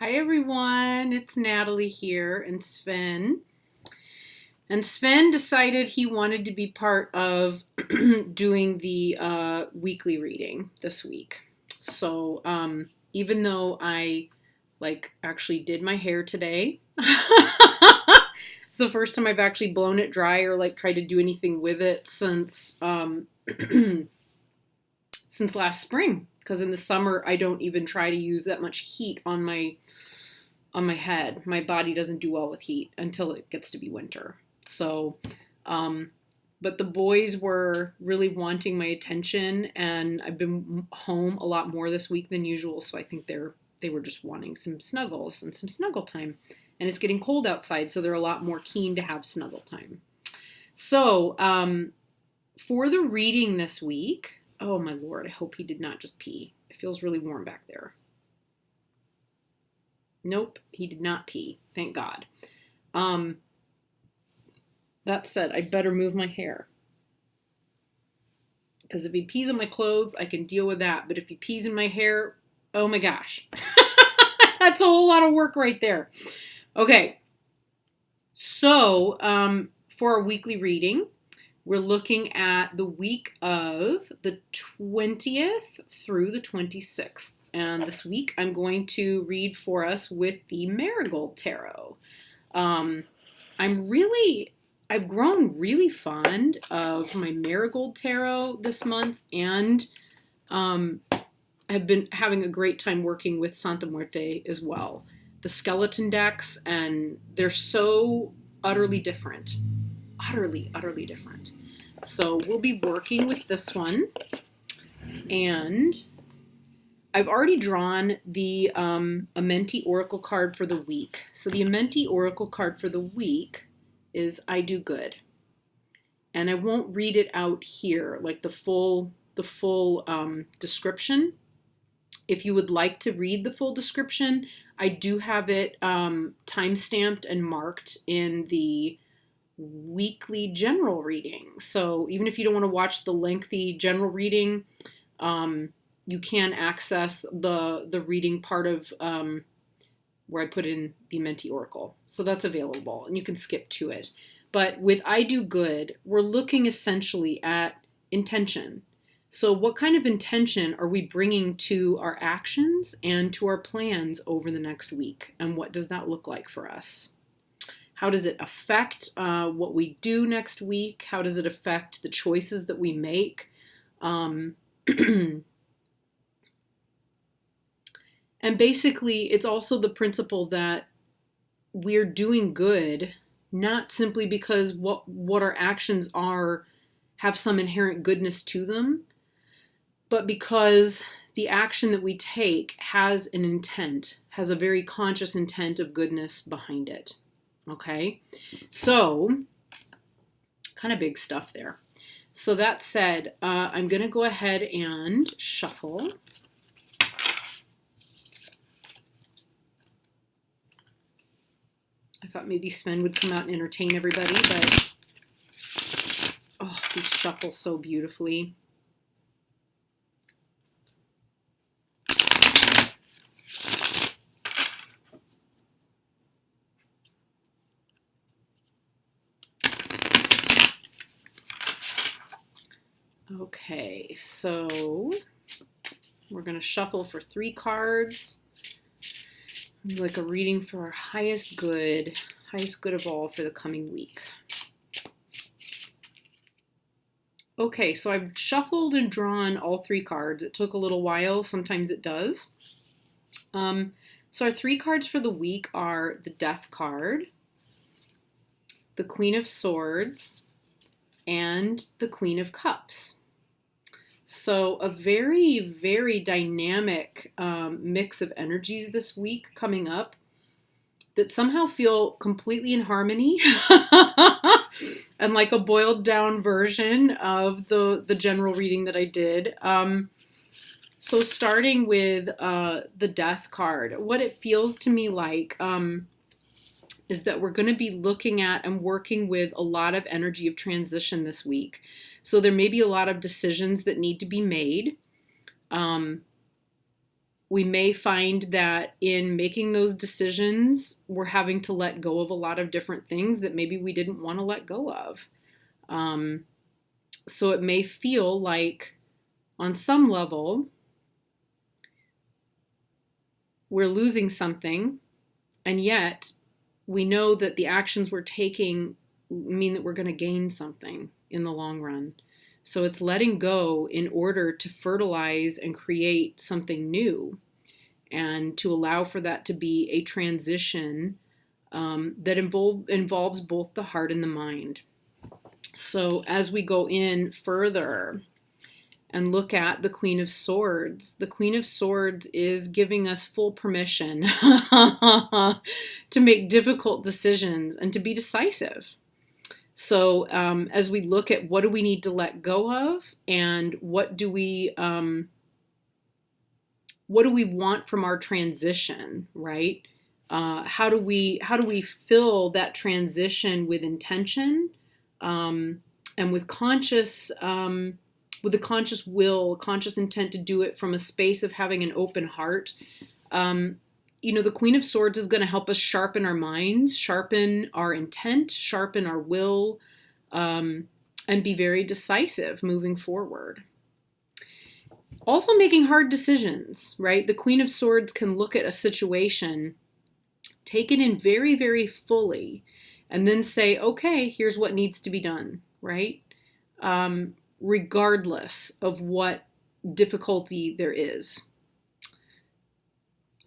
Hi everyone, it's Natalie here and Sven. And Sven decided he wanted to be part of doing the weekly reading this week. So even though I actually did my hair today, it's the first time I've actually blown it dry or tried to do anything with it since since last spring. Because in the summer I don't even try to use that much heat on my head. My body doesn't do well with heat until it gets to be winter. So, but the boys were really wanting my attention, and I've been home a lot more this week than usual. So I think they were just wanting some snuggles and some snuggle time. And it's getting cold outside, so they're a lot more keen to have snuggle time. So, for the reading this week, oh my Lord, I hope he did not just pee. It feels really warm back there. Nope, he did not pee. Thank God. That said, I better move my hair. Because if he pees on my clothes, I can deal with that. But if he pees in my hair, oh my gosh. That's a whole lot of work right there. Okay. So, for our weekly reading, we're looking at the week of the 20th through the 26th. And this week I'm going to read for us with the Marigold Tarot. I've grown really fond of my Marigold Tarot this month, and have been having a great time working with Santa Muerte as well. The skeleton decks, and they're so utterly different. Utterly different. So we'll be working with this one, and I've already drawn the Amenti Oracle card for the week. So the Amenti Oracle card for the week is I Do Good. And I won't read it out here, like the full description. If you would like to read the full description, I do have it time-stamped and marked in the weekly general reading. So even if you don't want to watch the lengthy general reading, you can access the reading part of where I put in the Amenti Oracle. So that's available, and you can skip to it. But with I Do Good, we're looking essentially at intention. So what kind of intention are we bringing to our actions and to our plans over the next week? And what does that look like for us? How does it affect what we do next week? How does it affect the choices that we make? And basically, it's also the principle that we're doing good, not simply because what our actions are have some inherent goodness to them, but because the action that we take has an intent, has a very conscious intent of goodness behind it. Okay? So, kind of big stuff there. So that said, I'm going to go ahead and shuffle. I thought maybe Sven would come out and entertain everybody, but oh, these shuffle so beautifully. Okay, so we're going to shuffle for 3 cards. Like a reading for our highest good of all for the coming week. Okay, so I've shuffled and drawn all 3 cards. It took a little while. Sometimes it does. So our 3 cards for the week are the Death card, the Queen of Swords, and the Queen of Cups. So a very, very dynamic mix of energies this week coming up that somehow feel completely in harmony and like a boiled down version of the general reading that I did. So starting with the Death card, what it feels to me like is that we're going to be looking at and working with a lot of energy of transition this week. So there may be a lot of decisions that need to be made. We may find that in making those decisions, we're having to let go of a lot of different things that maybe we didn't want to let go of. So it may feel like, on some level, we're losing something, and yet we know that the actions we're taking mean that we're going to gain something in the long run. So it's letting go in order to fertilize and create something new, and to allow for that to be a transition that involves both the heart and the mind. So as we go in further and look at the Queen of Swords is giving us full permission to make difficult decisions and to be decisive. So as we look at what do we need to let go of, and what do we want from our transition, right? How do we fill that transition with intention, and with with a conscious will, conscious intent to do it from a space of having an open heart. The Queen of Swords is going to help us sharpen our minds, sharpen our intent, sharpen our will, and be very decisive moving forward. Also making hard decisions, right? The Queen of Swords can look at a situation, take it in very, very fully, and then say, okay, here's what needs to be done, right? Regardless of what difficulty there is.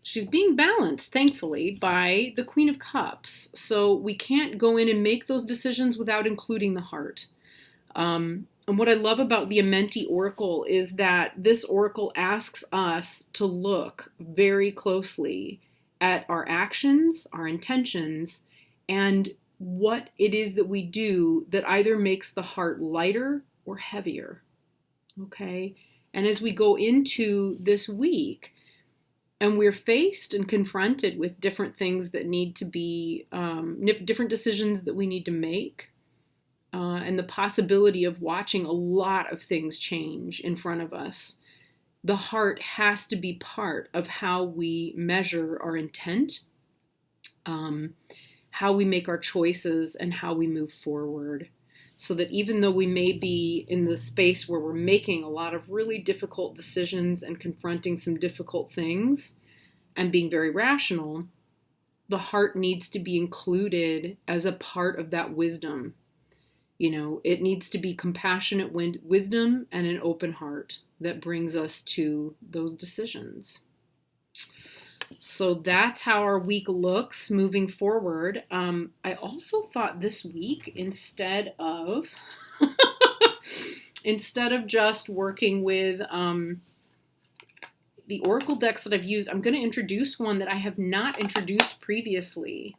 She's being balanced, thankfully, by the Queen of Cups. So we can't go in and make those decisions without including the heart. And what I love about the Amenti Oracle is that this Oracle asks us to look very closely at our actions, our intentions, and what it is that we do that either makes the heart lighter or heavier. Okay? And as we go into this week, and we're faced and confronted with different things that need to be, different decisions that we need to make, and the possibility of watching a lot of things change in front of us, the heart has to be part of how we measure our intent, how we make our choices, and how we move forward. So that even though we may be in the space where we're making a lot of really difficult decisions and confronting some difficult things and being very rational, the heart needs to be included as a part of that wisdom. It needs to be compassionate wisdom and an open heart that brings us to those decisions. So that's how our week looks moving forward. I also thought this week, instead of just working with the Oracle decks that I've used, I'm going to introduce one that I have not introduced previously.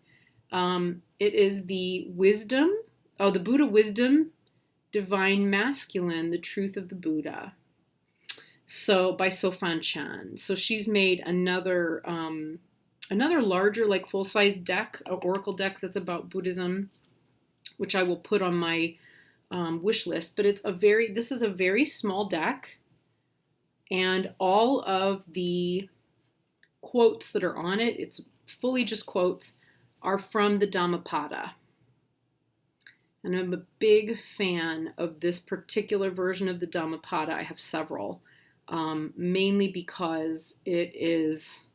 It is the Buddha Wisdom, Divine Masculine, The Truth of the Buddha. So by Sofan Chan. So she's made another larger, like full-size deck, an Oracle deck that's about Buddhism, which I will put on my wish list. But this is a very small deck, and all of the quotes that are on it, it's fully just quotes, are from the Dhammapada. And I'm a big fan of this particular version of the Dhammapada. I have several. Mainly because it's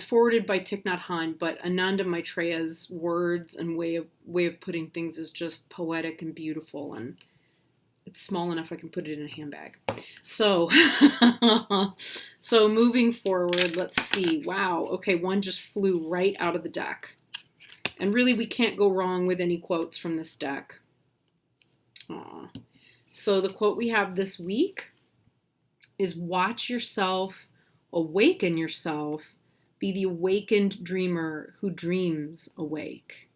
forwarded by Thich Nhat Hanh, but Ananda Maitreya's words and way of putting things is just poetic and beautiful, and it's small enough I can put it in a handbag. So, so moving forward, let's see. Wow. Okay, one just flew right out of the deck, and really we can't go wrong with any quotes from this deck. Aww. So the quote we have this week is, watch yourself, awaken yourself, be the awakened dreamer who dreams awake.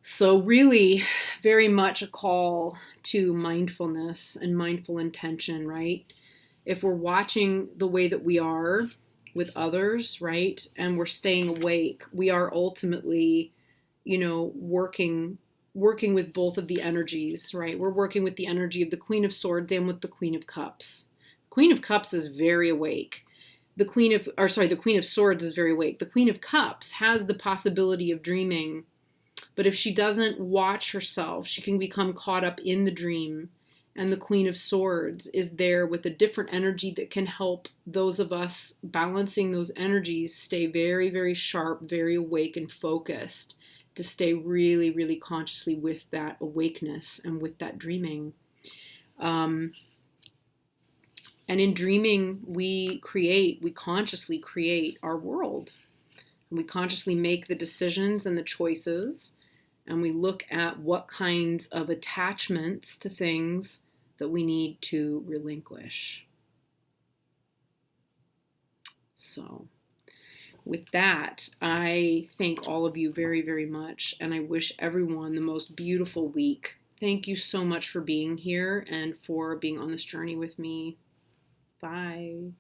So really very much a call to mindfulness and mindful intention, right? If we're watching the way that we are with others, right, and we're staying awake, we are ultimately, working with both of the energies, right? We're working with the energy of the Queen of Swords and with the Queen of Cups. Queen of Cups is very awake. The Queen of Swords is very awake. The Queen of Cups has the possibility of dreaming, but if she doesn't watch herself, she can become caught up in the dream. And the Queen of Swords is there with a different energy that can help those of us balancing those energies stay very, very sharp, very awake and focused, to stay really, really consciously with that awakeness and with that dreaming. And in dreaming, we consciously create our world. And we consciously make the decisions and the choices, and we look at what kinds of attachments to things that we need to relinquish. So, with that, I thank all of you very, very much, and I wish everyone the most beautiful week. Thank you so much for being here and for being on this journey with me. Bye.